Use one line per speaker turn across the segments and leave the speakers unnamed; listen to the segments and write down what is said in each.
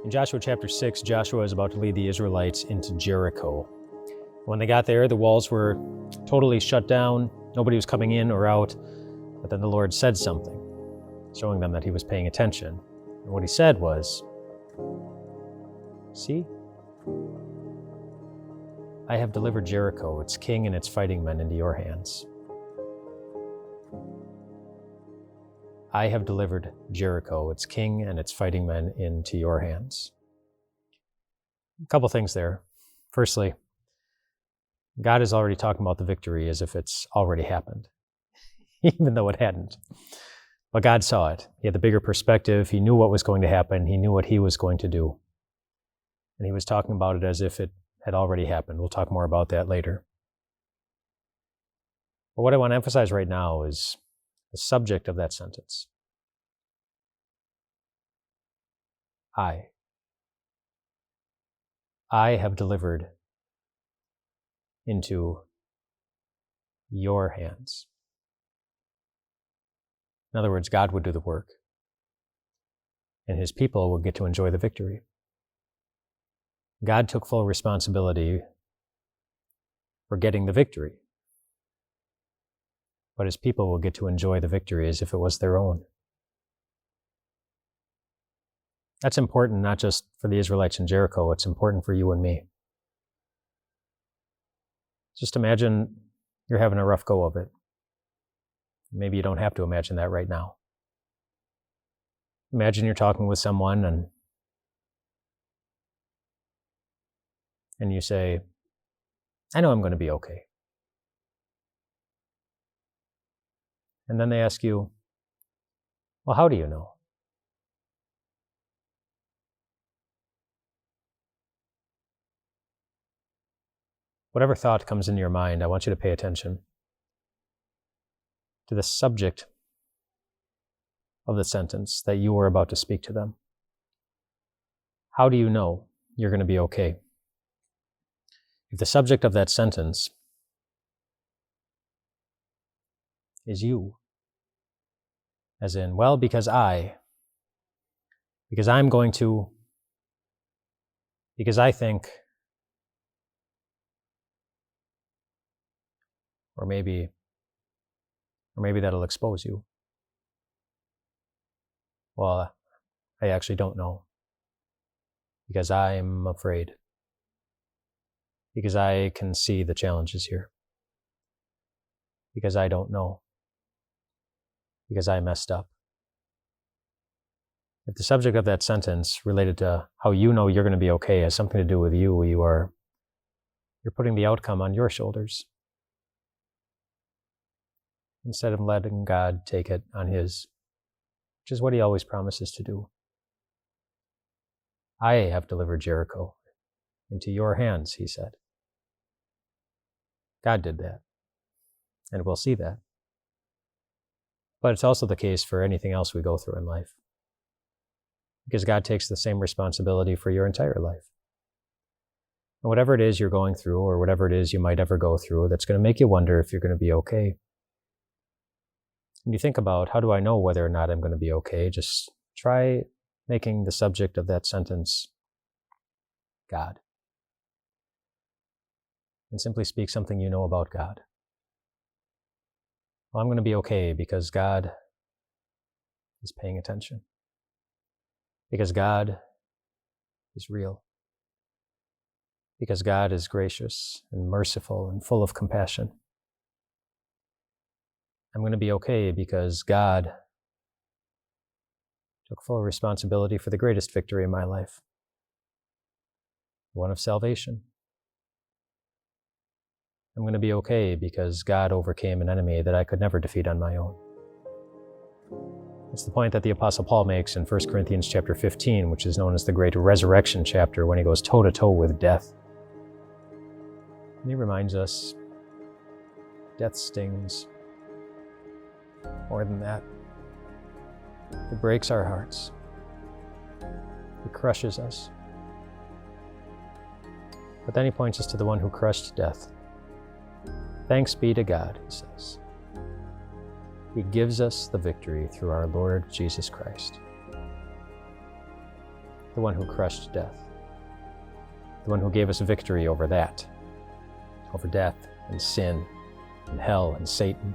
In Joshua chapter 6, Joshua is about to lead the Israelites into Jericho. When they got there, the walls were totally shut down. Nobody was coming in or out. But then the Lord said something, showing them that he was paying attention. And what he said was, "See, I have delivered Jericho, its king and its fighting men, into your hands." I have delivered Jericho, its king and its fighting men, into your hands. A couple things there. Firstly, God is already talking about the victory as if it's already happened, even though it hadn't. But God saw it. He had the bigger perspective. He knew what was going to happen. He knew what he was going to do. And he was talking about it as if it had already happened. We'll talk more about that later. But what I want to emphasize right now is the subject of that sentence. I have delivered into your hands. In other words, God would do the work, and his people would get to enjoy the victory. God took full responsibility for getting the victory, but his people will get to enjoy the victory as if it was their own. That's important not just for the Israelites in Jericho, it's important for you and me. Just imagine you're having a rough go of it. Maybe you don't have to imagine that right now. Imagine you're talking with someone and you say, "I know I'm going to be okay." And then they ask you, "Well, how do you know?" Whatever thought comes into your mind, I want you to pay attention to the subject of the sentence that you are about to speak to them. How do you know you're going to be okay? If the subject of that sentence is you, as in, well, because I'm going to, because I think, or maybe that'll expose you. Well, I actually don't know, because I'm afraid, because I can see the challenges here, because I don't know, because I messed up. If the subject of that sentence related to how you know you're going to be okay has something to do with you, you're putting the outcome on your shoulders instead of letting God take it on his, which is what he always promises to do. I have delivered Jericho into your hands, he said. God did that, and we'll see that. But it's also the case for anything else we go through in life, because God takes the same responsibility for your entire life. And whatever it is you're going through, or whatever it is you might ever go through, that's going to make you wonder if you're going to be okay. When you think about, how do I know whether or not I'm going to be okay? Just try making the subject of that sentence God. And simply speak something you know about God. Well, I'm going to be okay because God is paying attention. Because God is real. Because God is gracious and merciful and full of compassion. I'm going to be okay because God took full responsibility for the greatest victory in my life, one of salvation. I'm going to be okay because God overcame an enemy that I could never defeat on my own. It's the point that the Apostle Paul makes in 1 Corinthians chapter 15, which is known as the great resurrection chapter, when he goes toe-to-toe with death. And he reminds us, death stings. More than that, it breaks our hearts. It crushes us. But then he points us to the one who crushed death. Thanks be to God, he says. He gives us the victory through our Lord Jesus Christ. the one who crushed death, the one who gave us victory over that, over death and sin and hell and Satan.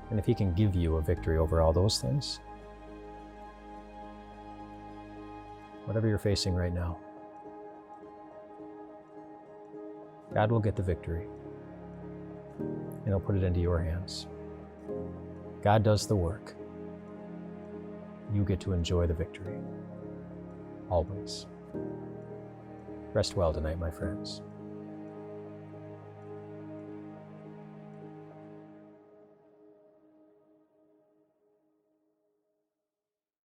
And if he can give you a victory over all those things, whatever you're facing right now, God will get the victory, and he'll put it into your hands. God does the work. You get to enjoy the victory. Always. Rest well tonight, my friends.